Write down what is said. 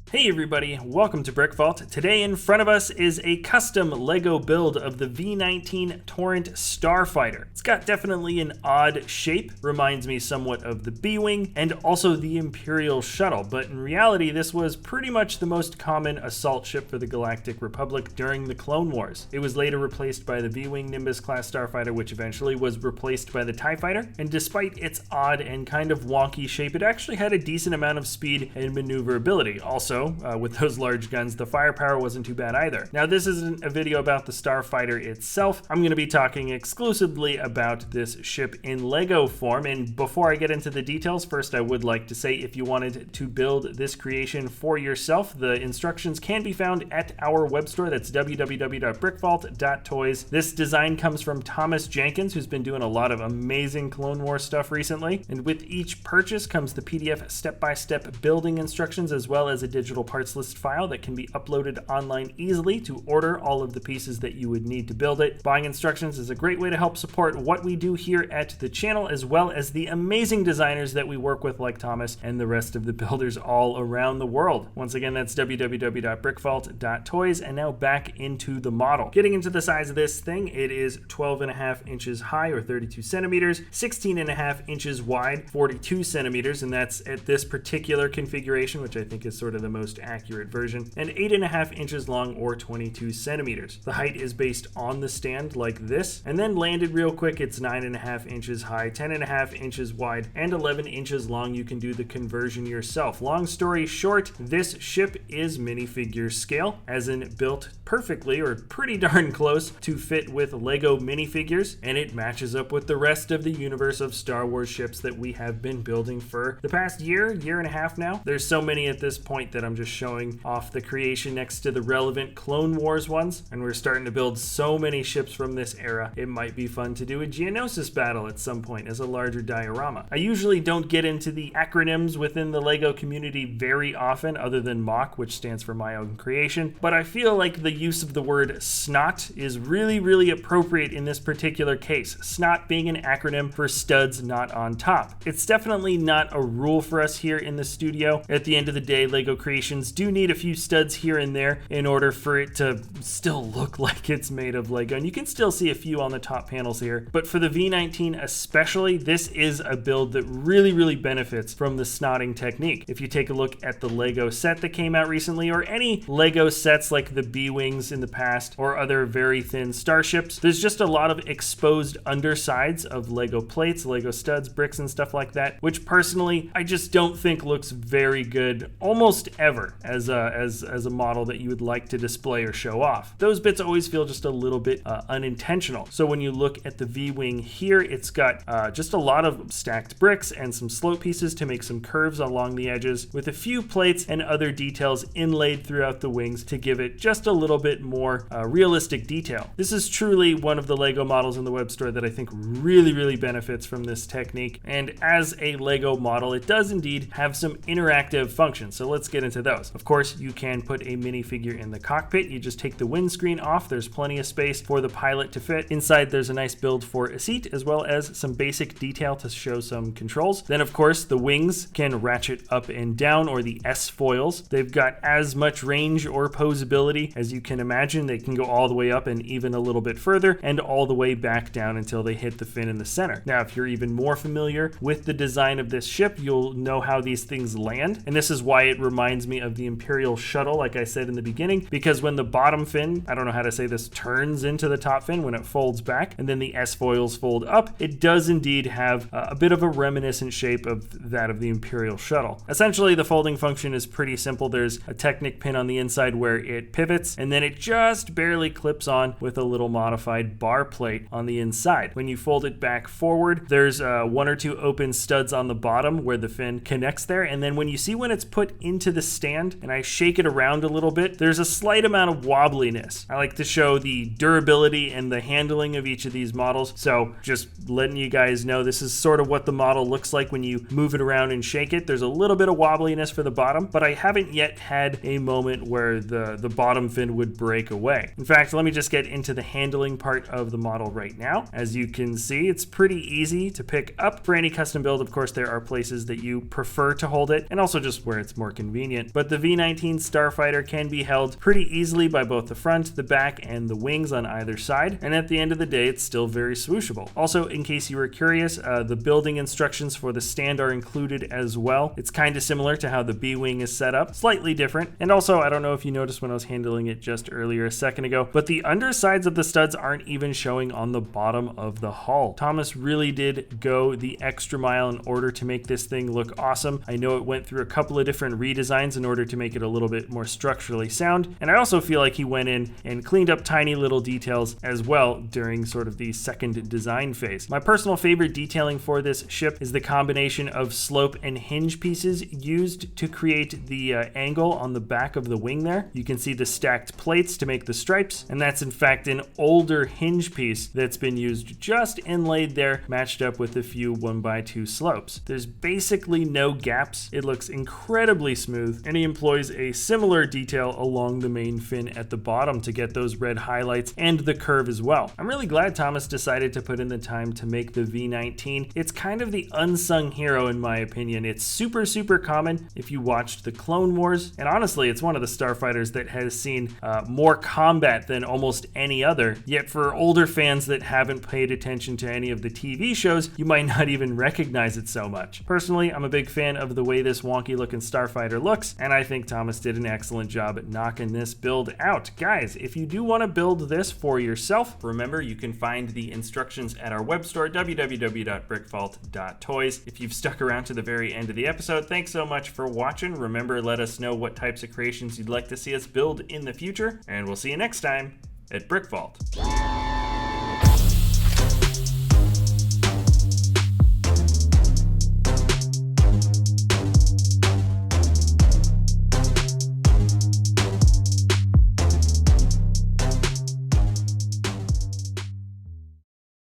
Hey everybody, welcome to BrickVault. Today in front of us is a custom LEGO build of the V-19 Torrent Starfighter. It's got definitely an odd shape, reminds me somewhat of the B-Wing, and also the Imperial Shuttle, but in reality this was pretty much the most common assault ship for the Galactic Republic during the Clone Wars. It was later replaced by the V-Wing Nimbus class Starfighter, which eventually was replaced by the TIE Fighter, and despite its odd and kind of wonky shape, it actually had a decent amount of speed and maneuverability. Also, with those large guns, the firepower wasn't too bad either. Now, this isn't a video about the Starfighter itself. I'm going to be talking exclusively about this ship in LEGO form, and before I get into the details, first I would like to say if you wanted to build this creation for yourself, the instructions can be found at our web store. That's www.brickvault.toys. This design comes from Thomas Jenkins, who's been doing a lot of amazing Clone Wars stuff recently, and with each purchase comes the PDF step-by-step building instructions as well as a digital parts list file that can be uploaded online easily to order all of the pieces that you would need to build it. Buying instructions is a great way to help support what we do here at the channel, as well as the amazing designers that we work with like Thomas and the rest of the builders all around the world. Once again, that's www.brickvault.toys, and now back into the model. Getting into the size of this thing, it is 12.5 inches high or 32 centimeters, 16.5 inches wide, 42 centimeters, and that's at this particular configuration, which I think is sort of the most accurate version, and 8.5 inches long or 22 centimeters. The height is based on the stand like this, and then landed real quick, it's 9.5 inches high, 10.5 inches wide, and 11 inches long. You can do the conversion yourself. Long story short, this ship is minifigure scale, as in built perfectly or pretty darn close to fit with LEGO minifigures, and it matches up with the rest of the universe of Star Wars ships that we have been building for the past year and a half now. There's so many at this point that I'm just showing off the creation next to the relevant Clone Wars ones, and we're starting to build so many ships from this era. It might be fun to do a Geonosis battle at some point as a larger diorama. I usually don't get into the acronyms within the LEGO community very often, other than MOC, which stands for my own creation, but I feel like the use of the word SNOT is really appropriate in this particular case. SNOT being an acronym for studs not on top. It's definitely not a rule for us here in the studio. At the end of the day, LEGO creations do need a few studs here and there in order for it to still look like it's made of LEGO, and you can still see a few on the top panels here, but for the V-19 especially, this is a build that really benefits from the snotting technique. If you take a look at the LEGO set that came out recently, or any LEGO sets like the B-Wings in the past, or other very thin starships, there's just a lot of exposed undersides of LEGO plates, LEGO studs, bricks, and stuff like that, which personally I just don't think looks very good almost ever as a model that you would like to display or show off. Those bits always feel just a little bit unintentional. So when you look at the V-Wing here, it's got just a lot of stacked bricks and some slope pieces to make some curves along the edges, with a few plates and other details inlaid throughout the wings to give it just a little bit more realistic detail. This is truly one of the LEGO models in the web store that I think really benefits from this technique, and as a LEGO model, it does indeed have some interactive functions, so let's get into those. Of course, you can put a minifigure in the cockpit. You just take the windscreen off. There's plenty of space for the pilot to fit. Inside, there's a nice build for a seat, as well as some basic detail to show some controls. Then, of course, the wings can ratchet up and down, or the S-foils. They've got as much range or posability as you can imagine. They can go all the way up and even a little bit further, and all the way back down until they hit the fin in the center. Now, if you're even more familiar with the design of this ship, you'll know how these things land, and this is why it reminds me of the Imperial Shuttle, like I said in the beginning, because when the bottom fin, I don't know how to say this, turns into the top fin when it folds back, and then the S-foils fold up, it does indeed have a bit of a reminiscent shape of that of the Imperial Shuttle. Essentially, the folding function is pretty simple. There's a Technic pin on the inside where it pivots, and then it just barely clips on with a little modified bar plate on the inside. When you fold it back forward, there's one or two open studs on the bottom where the fin connects there, and then when you see when it's put into the stand and I shake it around a little bit, there's a slight amount of wobbliness. I like to show the durability and the handling of each of these models, so just letting you guys know this is sort of what the model looks like when you move it around and shake it. There's a little bit of wobbliness for the bottom, but I haven't yet had a moment where the bottom fin would break away. In fact, let me just get into the handling part of the model right now. As you can see, it's pretty easy to pick up. For any custom build, of course, there are places that you prefer to hold it, and also just where it's more convenient. But the V-19 Starfighter can be held pretty easily by both the front, the back, and the wings on either side, and at the end of the day, it's still very swooshable. Also, in case you were curious, the building instructions for the stand are included as well. It's kind of similar to how the B-wing is set up, slightly different. And also, I don't know if you noticed when I was handling it just earlier a second ago, but the undersides of the studs aren't even showing on the bottom of the hull. Thomas really did go the extra mile in order to make this thing look awesome. I know it went through a couple of different redesigns in order to make it a little bit more structurally sound, and I also feel like he went in and cleaned up tiny little details as well during sort of the second design phase. My personal favorite detailing for this ship is the combination of slope and hinge pieces used to create the angle on the back of the wing there. You can see the stacked plates to make the stripes, and that's in fact an older hinge piece that's been used just inlaid there, matched up with a few 1x2 slopes. There's basically no gaps. It looks incredibly smooth, and he employs a similar detail along the main fin at the bottom to get those red highlights and the curve as well. I'm really glad Thomas decided to put in the time to make the V-19. It's kind of the unsung hero in my opinion. It's super common if you watched the Clone Wars, and honestly, it's one of the starfighters that has seen more combat than almost any other. Yet for older fans that haven't paid attention to any of the TV shows, you might not even recognize it so much. Personally, I'm a big fan of the way this wonky looking starfighter looks, and I think Thomas did an excellent job at knocking this build out. Guys, if you do want to build this for yourself, remember you can find the instructions at our web store, www.brickvault.toys. If you've stuck around to the very end of the episode, thanks so much for watching. Remember, let us know what types of creations you'd like to see us build in the future, and we'll see you next time at BrickVault.